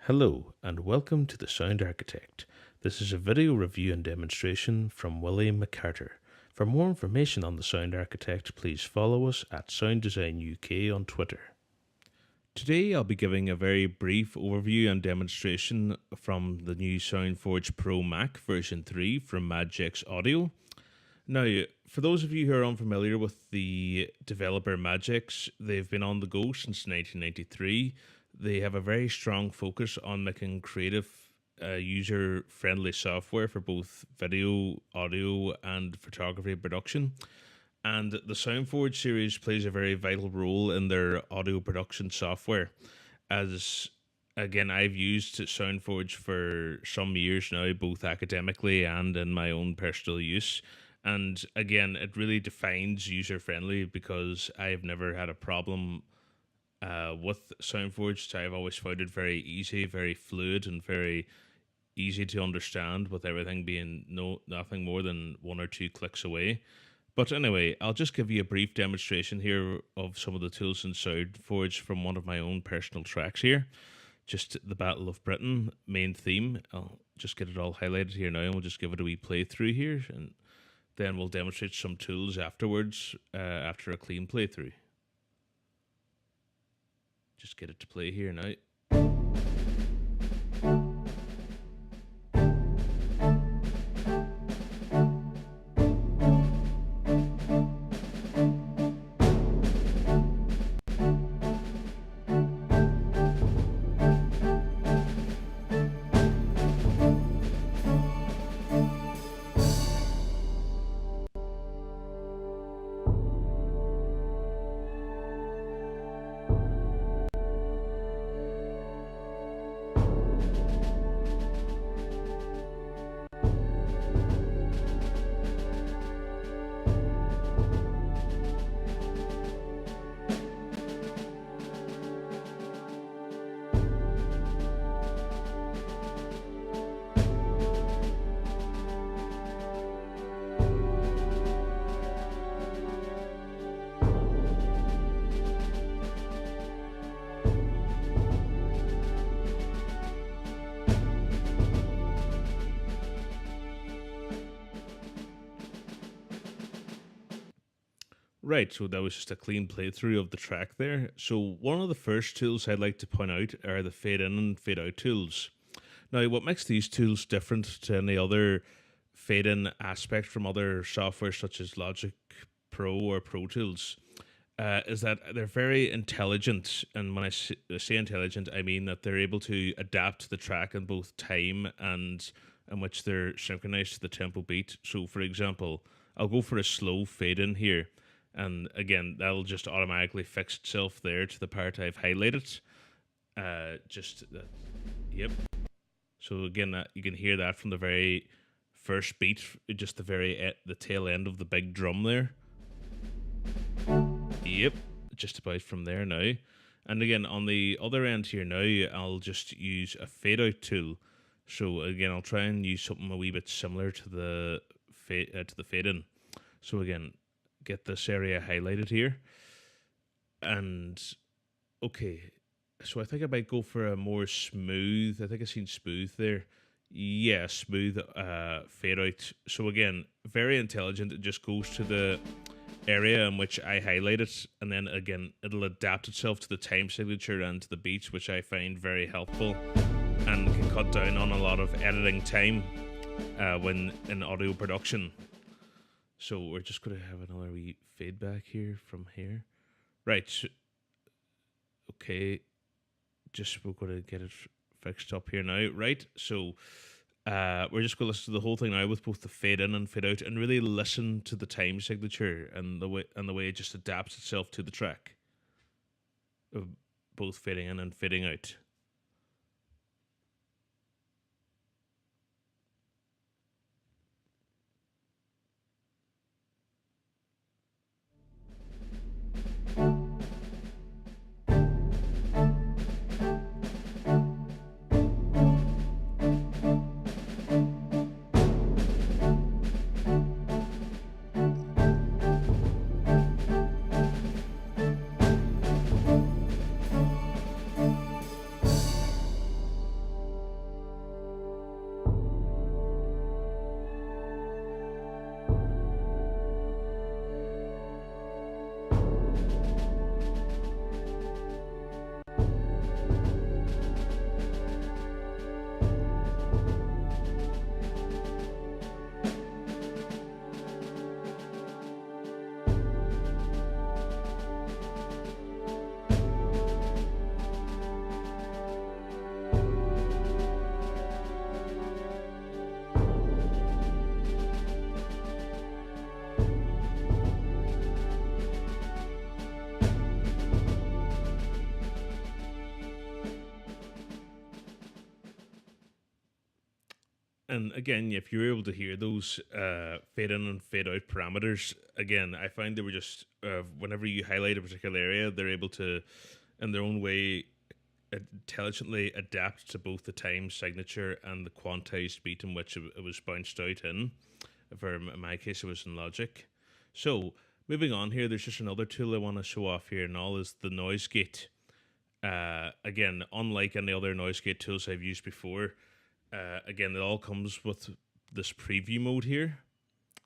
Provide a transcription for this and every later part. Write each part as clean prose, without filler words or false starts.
Hello, and welcome to The Sound Architect. This is a video review and demonstration from Willy McCarter. For more information on The Sound Architect, please follow us at Sound Design UK on Twitter. Today I'll be giving a very brief overview and demonstration from the new SoundForge Pro Mac version 3 from Magix Audio. Now, for those of you who are unfamiliar with the developer Magix, they've been on the go since 1993. They have a very strong focus on making creative, user-friendly software for both video, audio, and photography production. And the SoundForge series plays a very vital role in their audio production software. As, again, I've used SoundForge for some years now, both academically and in my own personal use. And again, it really defines user-friendly because I've never had a problem with SoundForge. I've always found it very easy, very fluid, and very easy to understand, with everything being nothing more than one or two clicks away. But anyway, I'll just give you a brief demonstration here of some of the tools in SoundForge from one of my own personal tracks here. Just the Battle of Britain main theme. I'll just get it all highlighted here now, and we'll just give it a wee playthrough here, and then we'll demonstrate some tools afterwards, after a clean playthrough. Just get it to play here now. Right, so that was just a clean playthrough of the track there. So one of the first tools I'd like to point out are the fade in and fade out tools. Now, what makes these tools different to any other fade in aspect from other software such as Logic Pro or Pro Tools is that they're very intelligent. And when I say intelligent, I mean that they're able to adapt to the track in both time and in which they're synchronized to the tempo beat. So, for example, I'll go for a slow fade in here. And again, that'll just automatically fix itself there to the part I've highlighted. Yep. So again, you can hear that from the very first beat, just the tail end of the big drum there. Yep, just about from there now. And again, on the other end here now, I'll just use a fade out tool. So again, I'll try and use something a wee bit similar to the fade in. So again, get this area highlighted here, and okay, so I think I might go for a more smooth, I think I've seen smooth there. Yeah, smooth fade out. So again, very intelligent. It just goes to the area in which I highlight it, and then again it'll adapt itself to the time signature and to the beats, which I find very helpful and can cut down on a lot of editing time when in audio production. So we're just going to have another wee feedback here from here. Right. Okay. We're going to get it fixed up here now. Right. So we're just going to listen to the whole thing now with both the fade in and fade out, and really listen to the time signature and the way it just adapts itself to the track of both fading in and fading out. And again, if you're able to hear those fade in and fade out parameters, again, I find they were just whenever you highlight a particular area, they're able to, in their own way, intelligently adapt to both the time signature and the quantized beat in which it was bounced out in. For in my case, it was in Logic. So moving on here, there's just another tool I want to show off here, and all is the noise gate. Again, unlike any other noise gate tools I've used before, again, it all comes with this preview mode here.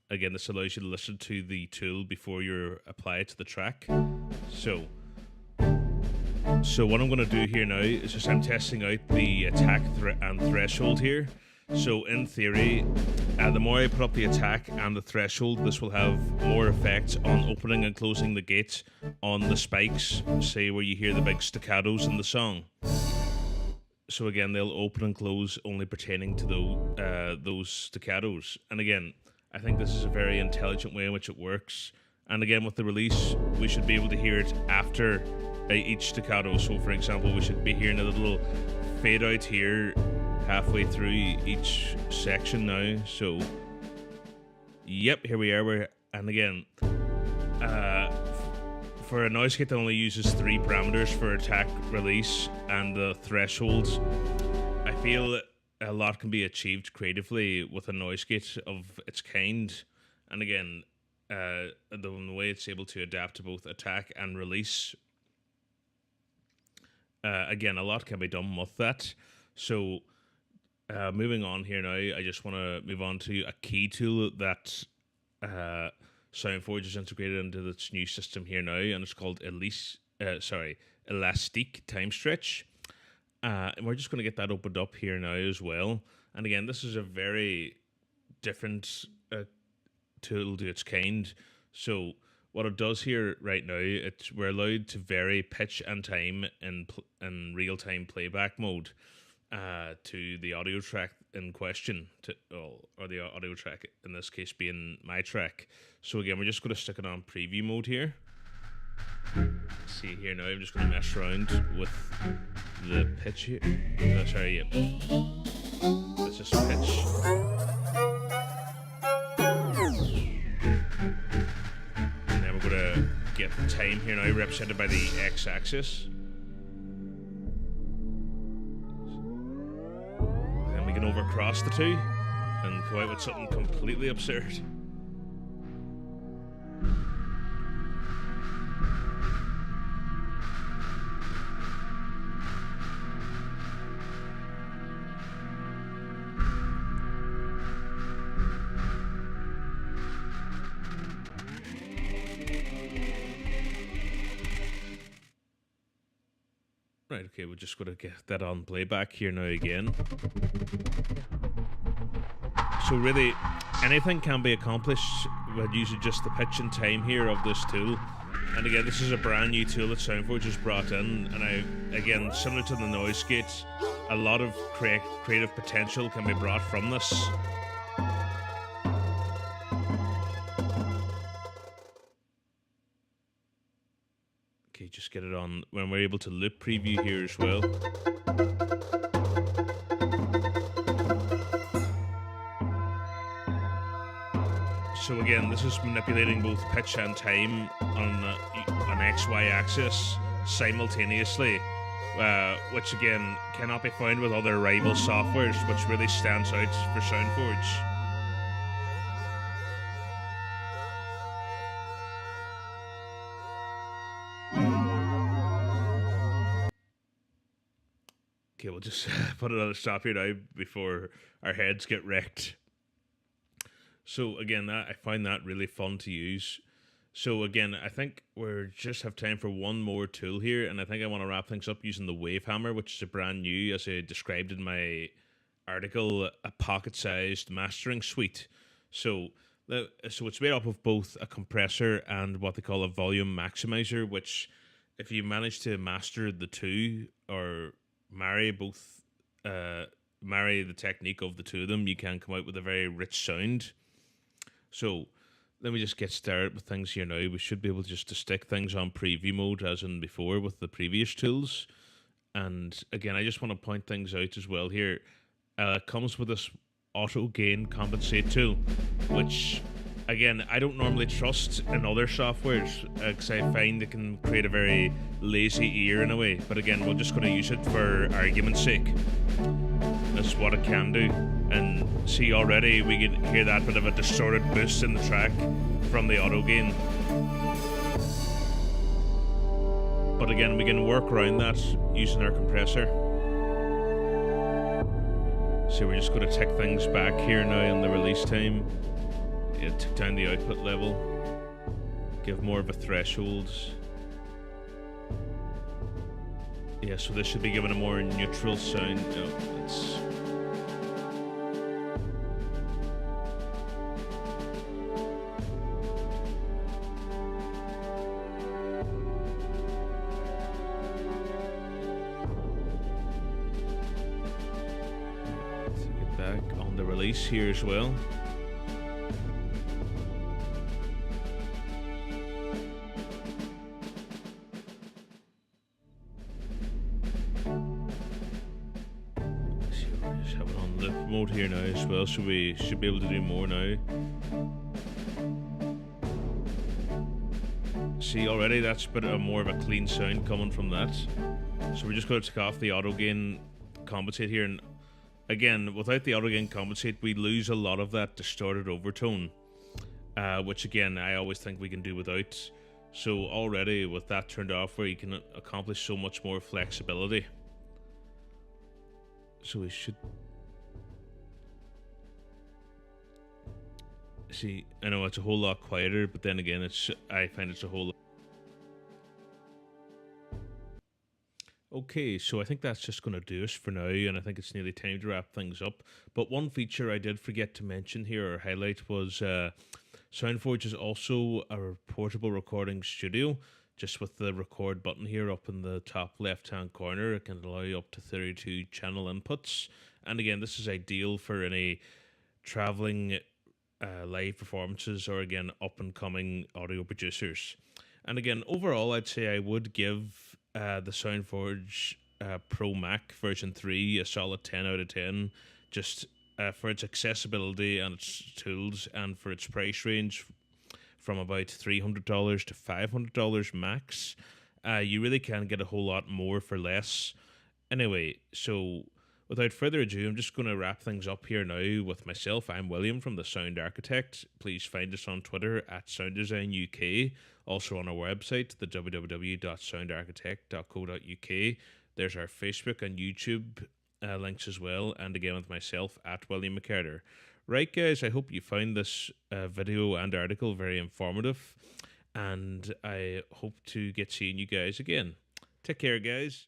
Again, this allows you to listen to the tool before you apply it to the track. So what I'm going to do here now is just I'm testing out the attack and threshold here. So in theory, the more I put up the attack and the threshold, this will have more effect on opening and closing the gates on the spikes, say where you hear the big staccatos in the song. So again, they'll open and close only pertaining to those staccatos. And again, I think this is a very intelligent way in which it works. And again, with the release, we should be able to hear it after each staccato. So for example, we should be hearing a little fade out here halfway through each section now. So yep, here we are. And again, for a noise gate that only uses 3 parameters for attack, release, and the thresholds, I feel a lot can be achieved creatively with a noise gate of its kind. And again, the way it's able to adapt to both attack and release, again, a lot can be done with that. So moving on here now, I just want to move on to a key tool that SoundForge is integrated into its new system here now, and it's called Elastic Time Stretch. And we're just going to get that opened up here now as well. And again, this is a very different tool to its kind. So what it does here right now, we're allowed to vary pitch and time in real-time playback mode to the audio track in question, or the audio track in this case being my track. So again, we're just going to stick it on preview mode here. See here now, I'm just going to mess around with the pitch here. Sorry, yeah. Let's just pitch. And then we're going to get the time here now represented by the x-axis. And we can overcross the two and come out with something completely absurd. Right, okay, we're just going to get that on playback here now again. So really, anything can be accomplished with using just the pitch and time here of this tool. And again, this is a brand new tool that SoundForge has brought in. And again, similar to the noise gate, a lot of creative potential can be brought from this. Okay, just get it on when we're able to loop preview here as well. So again, this is manipulating both pitch and time on an XY axis simultaneously, which again cannot be found with other rival softwares, which really stands out for SoundForge. Okay, we'll just put another stop here now before our heads get wrecked. So again, I find that really fun to use. So again, I think we just have time for one more tool here, and I think I want to wrap things up using the Wave Hammer, which is a brand new, as I described in my article, a pocket-sized mastering suite. So it's made up of both a compressor and what they call a volume maximizer, which if you manage to master the two or marry the technique of the two of them, you can come out with a very rich sound. So let me just get started with things here now. We should be able just to stick things on preview mode as in before with the previous tools. And again, I just want to point things out as well here. It comes with this auto gain compensate tool, which again I don't normally trust in other softwares because I find it can create a very lazy ear in a way. But again, we're just going to use it for argument's sake. That's what it can do. And see, already we can hear that bit of a distorted boost in the track from the auto gain. But again, we can work around that using our compressor. So we're just going to tick things back here now on the release time. Yeah, tick down the output level. Give more of a threshold. Yeah, so this should be giving a more neutral sound. No, it's... Get back on the release here as well. Just have it on loop mode here now as well, so we should be able to do more now. See, already that's a bit of more of a clean sound coming from that. So we're just going to take off the auto gain compensate here, and again, without the auto gain compensate, we lose a lot of that distorted overtone, which again I always think we can do without. So already with that turned off, where you can accomplish so much more flexibility. So we should see. I know it's a whole lot quieter, but then again, I find it's a whole lot. Okay, so I think that's just going to do us for now, and I think it's nearly time to wrap things up. But one feature I did forget to mention here or highlight was SoundForge is also a portable recording studio. Just with the record button here up in the top left-hand corner, it can allow you up to 32 channel inputs. And again, this is ideal for any traveling live performances or again up-and-coming audio producers. And again, overall, I'd say I would give the SoundForge Pro Mac version 3 a solid 10 out of 10, just for its accessibility and its tools, and for its price range from about $300 to $500 max. You really can get a whole lot more for less. Anyway, so without further ado, I'm just going to wrap things up here now with myself. I'm William from The Sound Architect. Please find us on Twitter at SoundDesignUK. Also on our website, the www.soundarchitect.co.uk. There's our Facebook and YouTube links as well. And again with myself at Willy McCarter. Right, guys, I hope you found this video and article very informative. And I hope to get seeing you guys again. Take care, guys.